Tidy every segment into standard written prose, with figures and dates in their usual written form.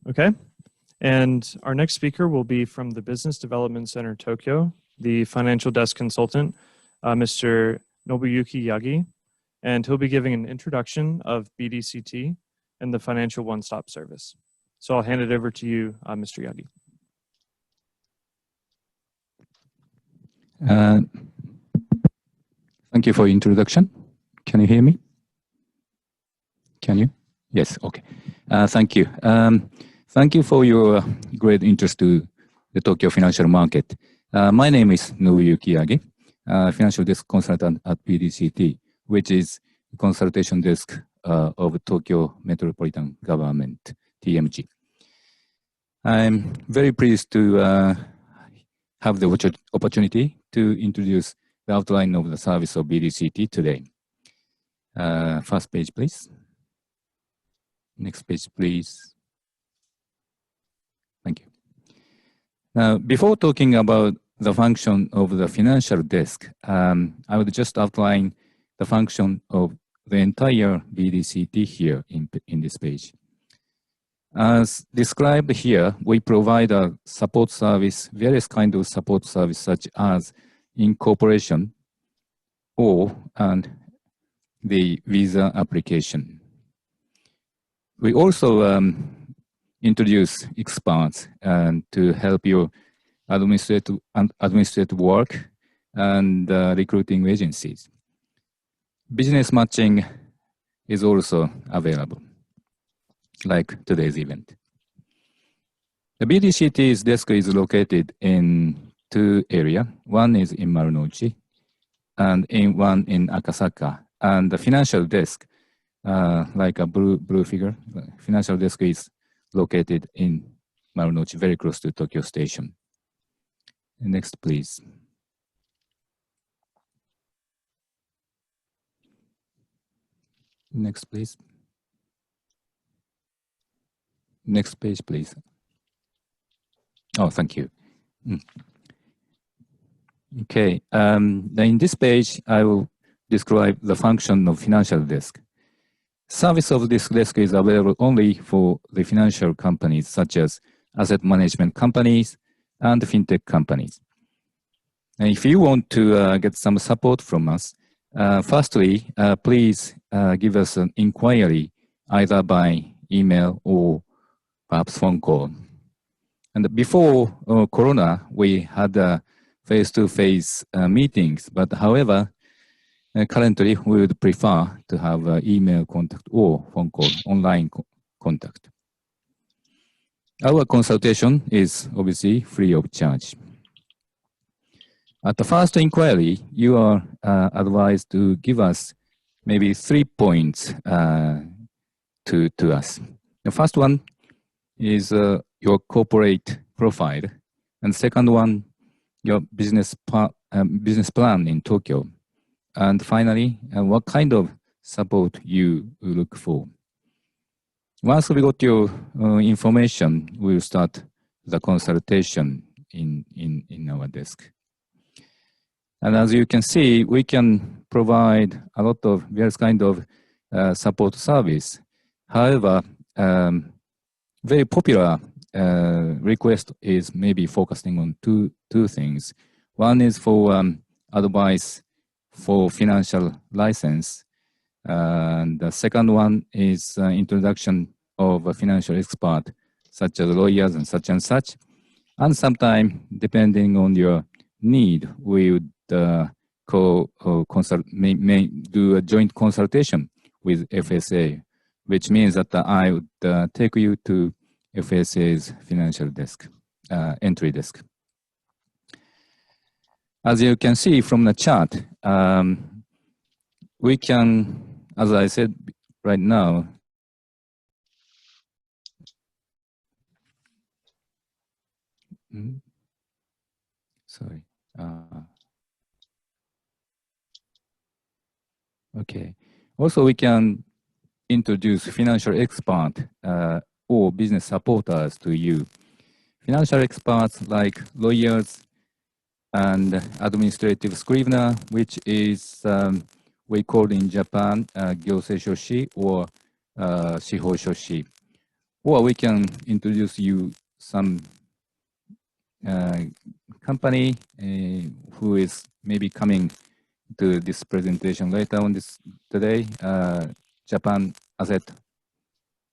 Okay. And our next speaker will be from the Business Development Center, Tokyo, the financial desk consultant, Mr. Nobuyuki Yagi. And he'll be giving an introduction of BDCT and the financial one-stop service. So I'll hand it over to you, Mr. Yagi. Thank you for introduction. Can you hear me? Can you? Yes, okay. Thank you. Thank you for your great interest to the Tokyo financial market. My name is Nobuyuki Yagi, financial desk consultant at BDCT, which is the consultation desk of Tokyo Metropolitan Government, TMG. I'm very pleased to have the opportunity to introduce the outline of the service of BDCT today. First page, please. Next page, please. Thank you. Now, before talking about the function of the financial desk, I would just outline the function of the entire BDCT here in this page. As described here, we provide a support service, various kinds of support service, such as incorporation and the visa application. We also introduce experts to help you administrative work and recruiting agencies. Business matching is also available, like today's event. The BDCT's desk is located in two areas. One is in Marunouchi and one in Akasaka. And the financial desk, like a blue figure, financial desk is located in Marunouchi, very close to Tokyo Station. Next, please. Next, please. Next page, please. Oh, thank you. Okay, in this page, I will describe the function of financial desk. Service of this desk is available only for the financial companies, such as asset management companies and fintech companies. And if you want to get some support from us, firstly, please give us an inquiry either by email or perhaps phone call. And before Corona, we had face-to-face meetings, but however, currently we would prefer to have email contact or phone call, online contact. Our consultation is obviously free of charge. At the first inquiry, you are advised to give us maybe 3 points to us. The first one is your corporate profile, and second one, your business plan in Tokyo, and finally, what kind of support you look for. Once we got your information, we'll start the consultation in our desk. And as you can see, we can provide a lot of various kind of support service. However, very popular request is maybe focusing on two things. One is for advice for financial license, and the second one is introduction of a financial expert, such as lawyers and such. And sometimes, depending on your need, we would may do a joint consultation with FSA, which means that I would take you to FSA's financial desk, entry desk. As you can see from the chart, we can, as I said right now, sorry. Okay. Also, we can introduce financial expert or business supporters to you. Financial experts like lawyers and administrative scrivener, which is we call in Japan Gyosei Shoshi or Shihou Shoshi, or we can introduce you some company who is maybe coming to this presentation later on today, Japan Asset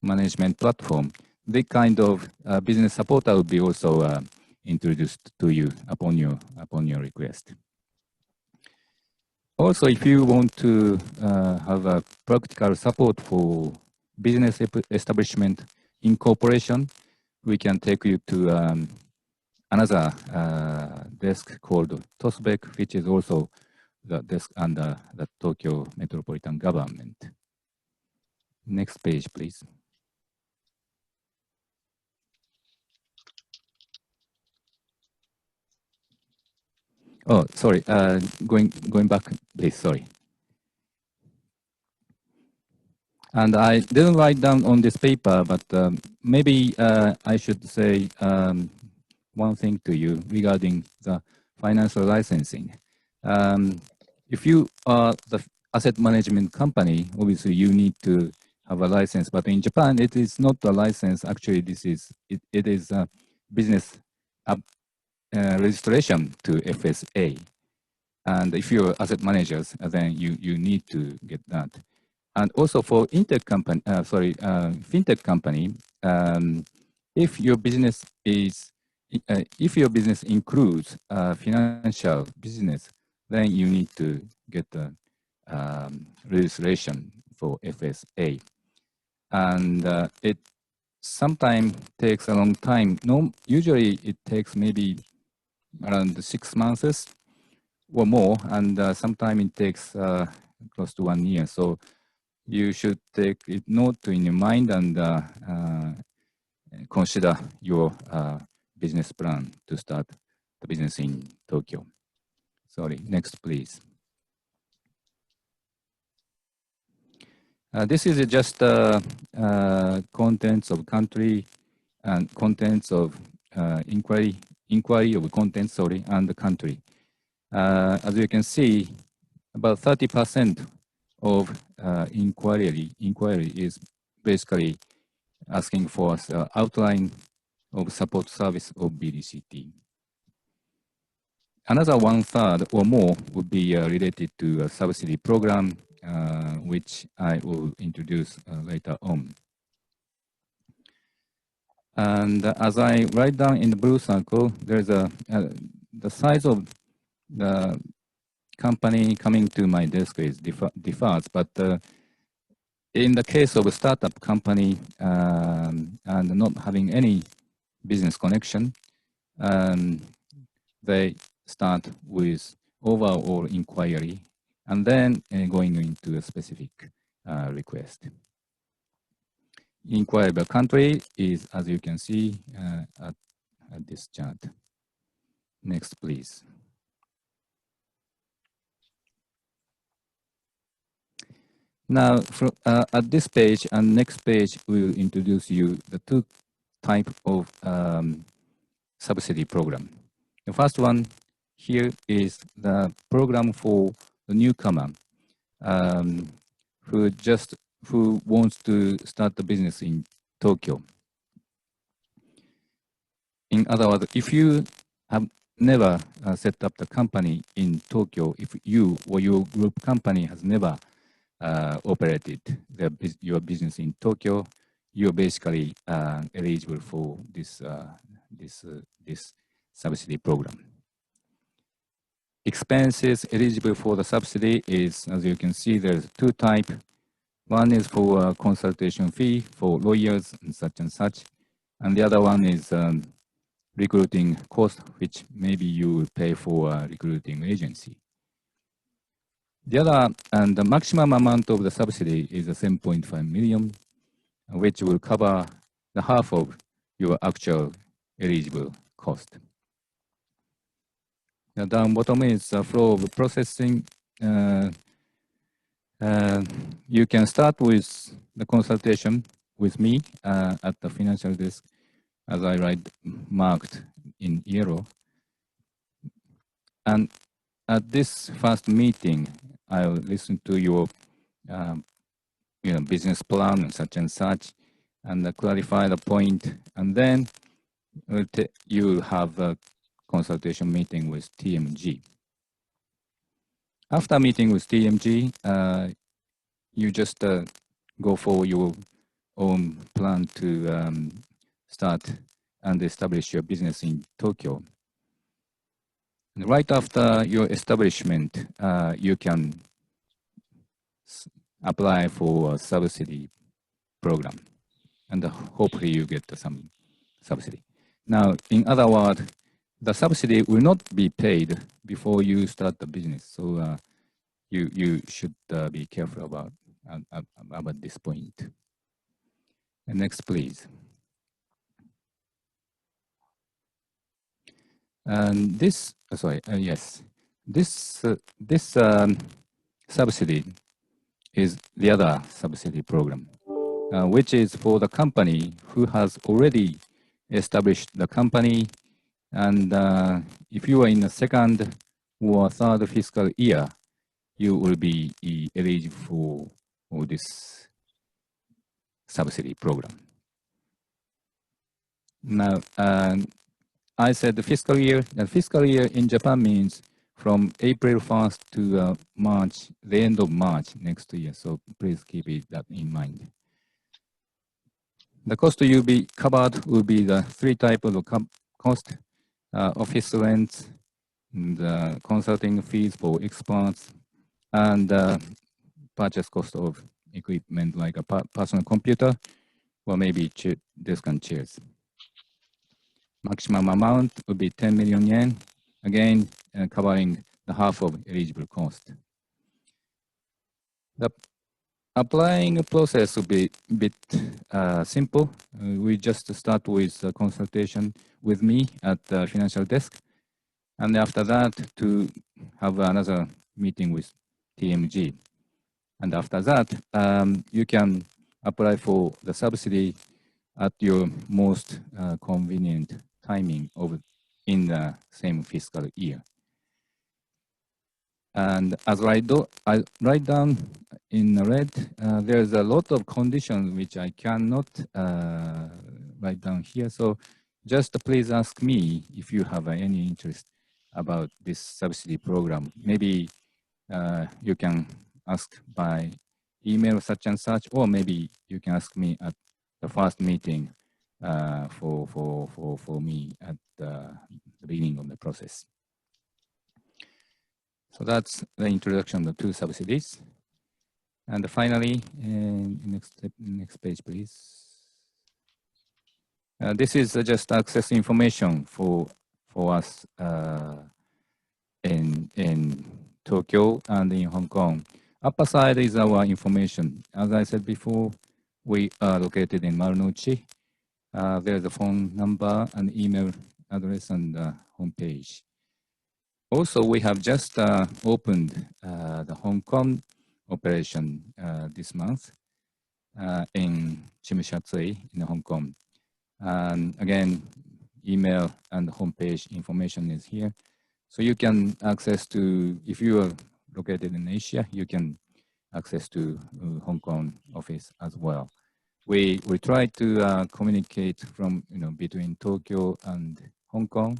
Management Platform. The kind of business supporter will be also introduced to you upon your request. Also, if you want to have a practical support for business establishment incorporation, we can take you to another desk called TOSBEC, which is also the desk under the Tokyo Metropolitan Government. Next page, please. Oh, sorry. Going back, please. Sorry. And I didn't write down on this paper, but maybe I should say one thing to you regarding the financial licensing. If you are the asset management company, obviously you need to have a license. But in Japan, it is not a license. Actually, it is a business registration to FSA. And if you're asset managers, then you need to get that. And also for fintech company, if your business includes financial business, then you need to get the registration for FSA. And it sometimes takes a long time. Usually it takes maybe around 6 months or more, and sometimes it takes close to 1 year. So you should take it note in your mind and consider your business plan to start the business in Tokyo. Sorry, next please. This is just contents of country and contents of inquiry of content, sorry, and the country. As you can see, about 30% of inquiry is basically asking for outline of support service of BDCT. Another 1/3 or more would be related to a subsidy program, which I will introduce later on. And as I write down in the blue circle, there's the size of the company coming to my desk is differs, but in the case of a startup company and not having any business connection, they start with overall inquiry and then going into a specific request. Inquirable country is, as you can see at this chart. Next, please. Now, at this page and next page, we will introduce you the two types of subsidy program. The first one here is the program for the newcomer who wants to start the business in Tokyo. In other words, if you have never set up the company in Tokyo, if you or your group company has never operated your business in Tokyo, you're basically eligible for this subsidy program. Expenses eligible for the subsidy is, as you can see, there's two types. One is for consultation fee for lawyers and such, and the other one is recruiting cost, which maybe you will pay for a recruiting agency. The other, and the maximum amount of the subsidy is 7.5 million, which will cover the half of your actual eligible cost. The down bottom is the flow of processing. You can start with the consultation with me at the financial desk, as I write marked in yellow. And at this first meeting, I'll listen to your business plan and such, and clarify the point, and then you have a consultation meeting with TMG. After meeting with TMG, you just go for your own plan to start and establish your business in Tokyo. And right after your establishment, you can apply for a subsidy program, and hopefully you get some subsidy. Now, in other words, the subsidy will not be paid before you start the business. So you should be careful about this point. And next, please. And this, yes, this subsidy is the other subsidy program, which is for the company who has already established the company. And if you are in the second or third fiscal year, you will be eligible for this subsidy program. Now, I said the fiscal year. The fiscal year in Japan means from April 1st to March, the end of March next year. So please keep that in mind. The cost you be covered will be the three types of cost: office rents, the consulting fees for experts, and purchase cost of equipment like a personal computer or maybe desk and chairs. Maximum amount would be 10 million yen, again covering the half of eligible cost. The applying process will be a bit simple. We just start with a consultation with me at the financial desk, and after that to have another meeting with TMG. And after that, you can apply for the subsidy at your most convenient timing in the same fiscal year. And as I write down in red, there's a lot of conditions which I cannot write down here. So just please ask me if you have any interest about this subsidy program. Maybe you can ask by email such and such, or maybe you can ask me at the first meeting for me at the beginning of the process. So that's the introduction of the two subsidies. And finally, next page, please. This is just access information for us in Tokyo and in Hong Kong. Upper side is our information. As I said before, we are located in Marunouchi. There's a phone number and email address and homepage. Also, we have just opened the Hong Kong operation this month in Shimshatsui in Hong Kong. And again, email and homepage information is here. So you can access to, if you are located in Asia, you can access to Hong Kong office as well. We try to communicate from, between Tokyo and Hong Kong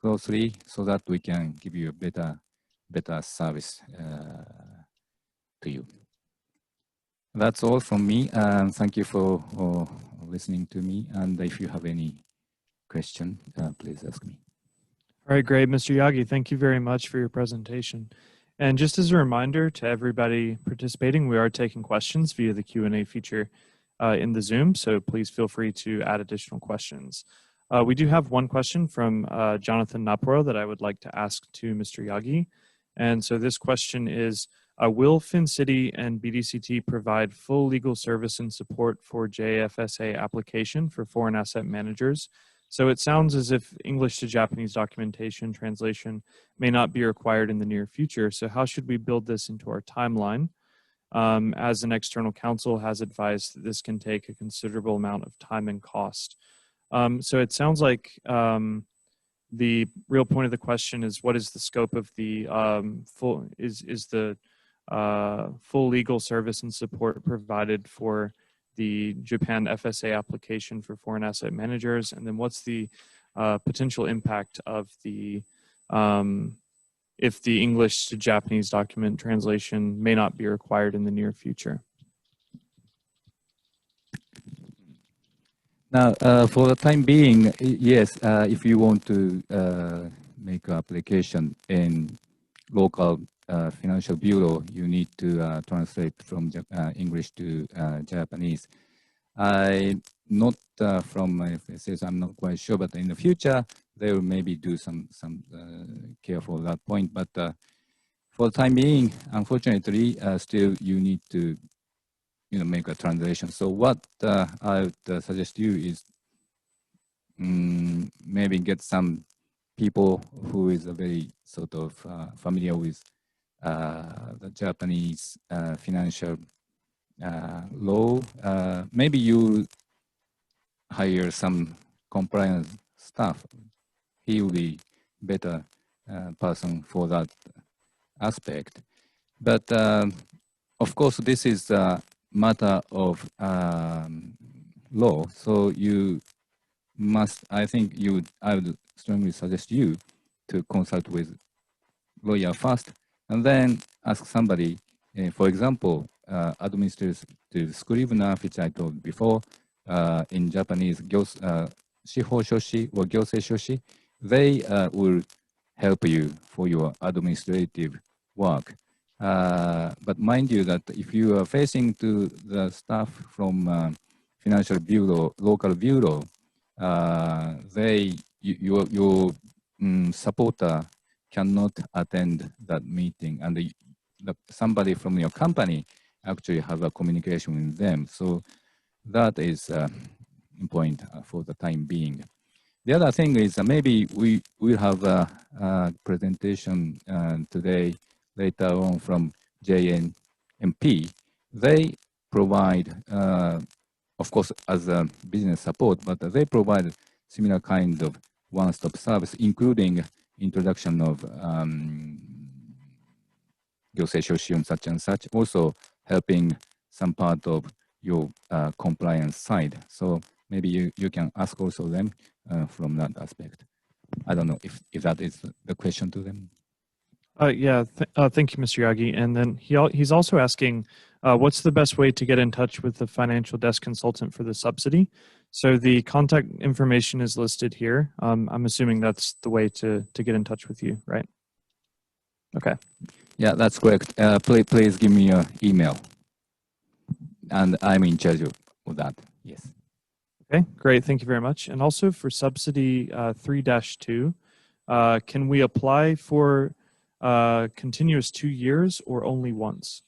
closely so that we can give you a better service to you. That's all from me. Thank you for listening to me. And if you have any question, please ask me. All right, great. Mr. Yagi, thank you very much for your presentation. And just as a reminder to everybody participating, we are taking questions via the Q&A feature in the Zoom, so please feel free to add additional questions. We do have one question from Jonathan Naporo that I would like to ask to Mr. Yagi. And so this question is, will FinCity and BDCT provide full legal service and support for JFSA application for foreign asset managers? So it sounds as if English to Japanese documentation translation may not be required in the near future. So how should we build this into our timeline? As an external counsel has advised that this can take a considerable amount of time and cost. So it sounds like the real point of the question is, what is the scope of the full legal service and support provided for the Japan FSA application for foreign asset managers, and then what's the potential impact of the if the English to Japanese document translation may not be required in the near future. Now, for the time being, yes, if you want to make an application in local financial bureau, you need to translate from English to Japanese. Not from my FSS, I'm not quite sure, but in the future, they will maybe do some care for that point. But for the time being, unfortunately, still you need to make a translation. So what I would suggest you is maybe get some people who is very sort of familiar with the Japanese financial law. Maybe you hire some compliance staff. He will be better person for that aspect. But of course, this is a matter of law. So you must, I would strongly suggest you to consult with lawyer first, and then ask somebody, for example, administrative scrivener, which I told before, in Japanese, 司法書士 or 行政書士, they will help you for your administrative work. But mind you that if you are facing to the staff from financial bureau, local bureau, your supporter cannot attend that meeting, and somebody from your company actually have a communication with them. So that is important for the time being. The other thing is maybe we will have a presentation today, later on from JNMP. They provide, of course, as a business support, but they provide similar kind of one-stop service, including introduction of 行政書士 such and such, also helping some part of your compliance side. So maybe you can ask also them from that aspect. I don't know if that is the question to them. Yeah, thank you, Mr. Yagi. And then he's also asking, what's the best way to get in touch with the financial desk consultant for the subsidy? So the contact information is listed here. I'm assuming that's the way to get in touch with you, right? Okay. Yeah, that's correct. Please give me your email, and I'm in charge of that. Yes. Okay, great. Thank you very much. And also for subsidy 3-2, can we apply for continuous 2 years or only once?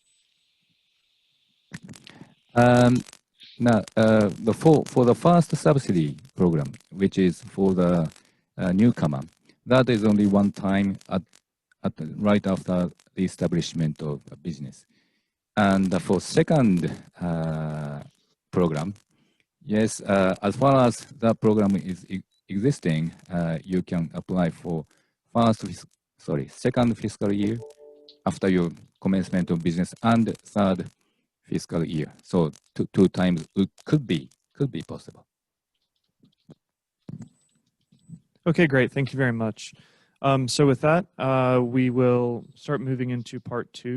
Now, for the first subsidy program, which is for the newcomer, that is only one time right after the establishment of a business. And for second program, yes, as far as that program is existing, you can apply for second fiscal year after your commencement of business, and third fiscal year. So two times it could be possible. Okay, great. Thank you very much. So with that, we will start moving into part 2.